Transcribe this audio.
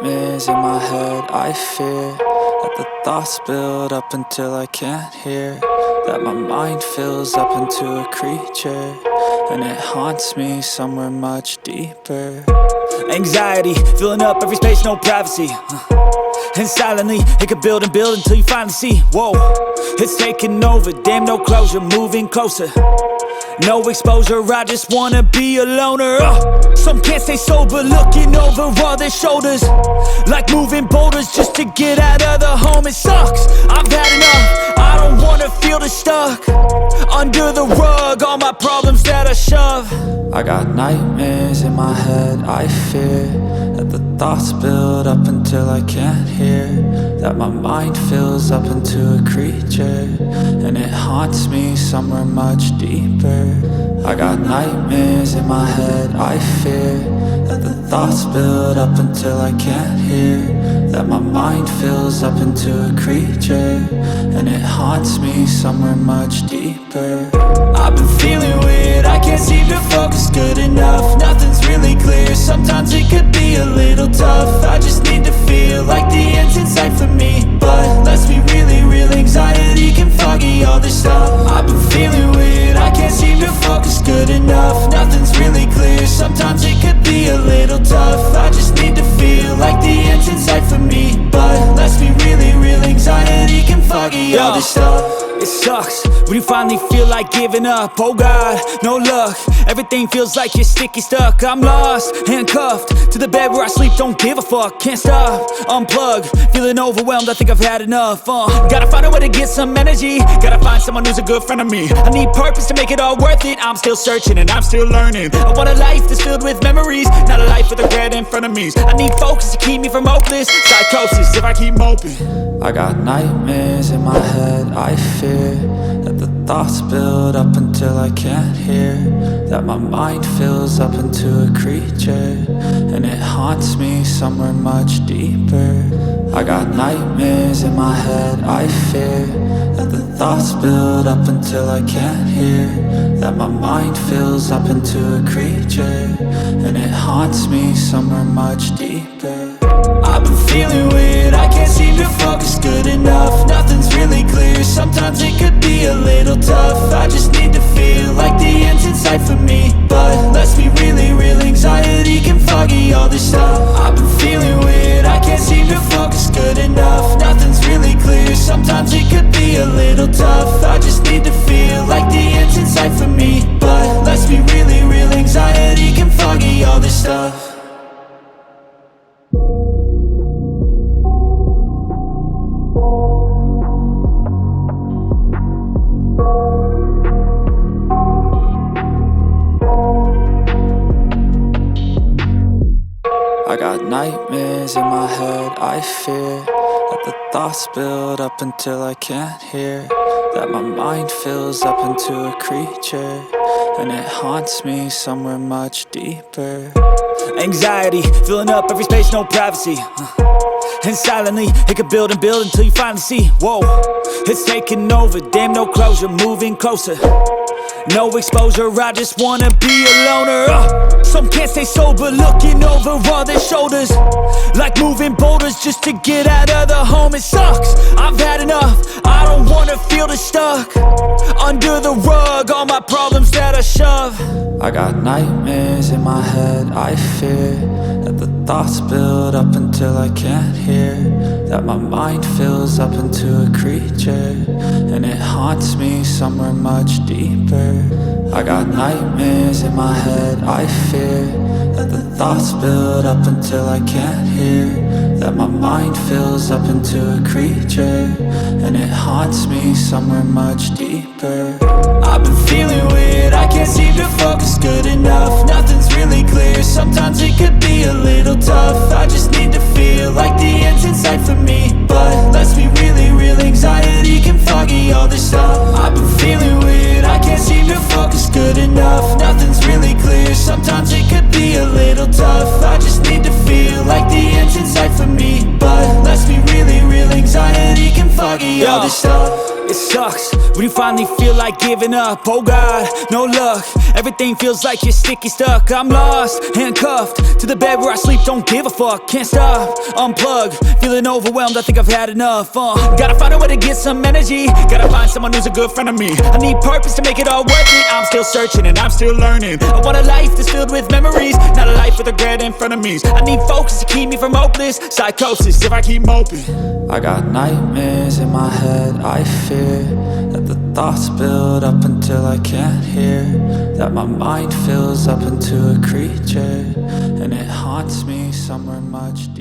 nightmares in my head. I fear that the thoughts build up until I can't hear, that my mind fills up into a creature, and it haunts me somewhere much deeper. Anxiety, filling up every space, no privacy. And silently, it could build and build until you finally see, whoa, it's taking over, damn no closure, moving closer. No exposure, I just wanna be a loner. Some can't stay sober, looking over all their shoulders, like moving boulders just to get out of the home. It sucks, I've had enough, I don't wanna feel the stuck under the rug, all my problems that I shove. I got nightmares in my head. I fear that the thoughts build up until I can't hear, that my mind fills up into a creature, and it haunts me somewhere much deeper. I got nightmares in my head. I fear that the thoughts build up until I can't hear, that my mind fills up into a creature, and it haunts me somewhere much deeper. I've been feeling weird, I can't seem to focus good enough. Nothing's really clear, sometimes it could be a little tough. I just need to feel like the end's in sight for me, but let's be really real, anxiety can foggy all this stuff. I've been feeling weird, I can't seem to focus good enough. Nothing's really clear, sometimes it could be a little tough. I just need to feel like the end's in sight for me, but let's be really real, anxiety can foggy all this stuff. It sucks when you finally feel like giving up. Oh God, no luck, everything feels like you're sticky stuck. I'm lost, handcuffed to the bed where I sleep, don't give a fuck. Can't stop, unplug, feeling overwhelmed, I think I've had enough. Gotta find a way to get some energy, gotta find someone who's a good friend of me. I need purpose to make it all worth it, I'm still searching and I'm still learning. I want a life that's filled with memories, not a life with regret in front of me. I need focus to keep me from hopeless psychosis if I keep moping. I got nightmares in my head. I fear that the thoughts build up until I can't hear, that my mind fills up into a creature, and it haunts me somewhere much deeper. I got nightmares in my head. I fear that the thoughts build up until I can't hear, that my mind fills up into a creature, and it haunts me somewhere much deeper. I've been feeling weird, I can't seem to focus good enough. Nothing's really clear, sometimes it could be a little tough. I just need to feel like the end's in sight for me, but let's be really real, anxiety can foggy all this stuff. I've been feeling weird, I can't seem to focus good enough. Nothing's really clear, sometimes it could be a little tough. I just need to feel like the end's in sight for me, but let's be really real, anxiety can foggy all this stuff. I got nightmares in my head. I fear that the thoughts build up until I can't hear, that my mind fills up into a creature, and it haunts me somewhere much deeper. Anxiety, filling up every space, no privacy. And silently, it could build and build until you finally see, whoa, it's taking over, damn no closure, moving closer. No exposure, I just wanna be a loner. Some can't stay sober, looking over all their shoulders, like moving boulders just to get out of the home. It sucks, I've had enough, I don't wanna feel the stuck under the rug, all my problems that I shove. I got nightmares in my head. I fear that the thoughts build up until I can't hear, that my mind fills up into a creature, and it haunts me somewhere much deeper. I got nightmares in my head. I fear that the thoughts build up until I can't hear, that my mind fills up into a creature, and it haunts me somewhere much deeper. I've been feeling weird, I can't seem to focus good enough. Nothing's really clear, sometimes it could be a little tough. I just need to feel like the end's in sight for me, but let's be really real, anxiety can foggy all this stuff. I've been feeling weird, I can't seem to focus good enough. Nothing's really clear, sometimes it could be a little tough. I just need to feel like the end's in sight for me, but let's be really real, anxiety can foggy all this stuff. It sucks when you finally feel like giving up. Oh God, no luck. Everything feels like you're sticky stuck. I'm lost, handcuffed to the bed where I sleep. Don't give a fuck, can't stop. Unplug, feeling overwhelmed. I think I've had enough. Gotta find a way to get some energy. Gotta find someone who's a good friend of me. I need purpose to make it all worth it. I'm still searching and I'm still learning. I want a life that's filled with memories, not a life with regret and frenemies. I need focus to keep me from hopeless psychosis if I keep moping. I got nightmares in my head, I fear that the thoughts build up until I can't hear, that my mind fills up into a creature, and it haunts me somewhere much deeper.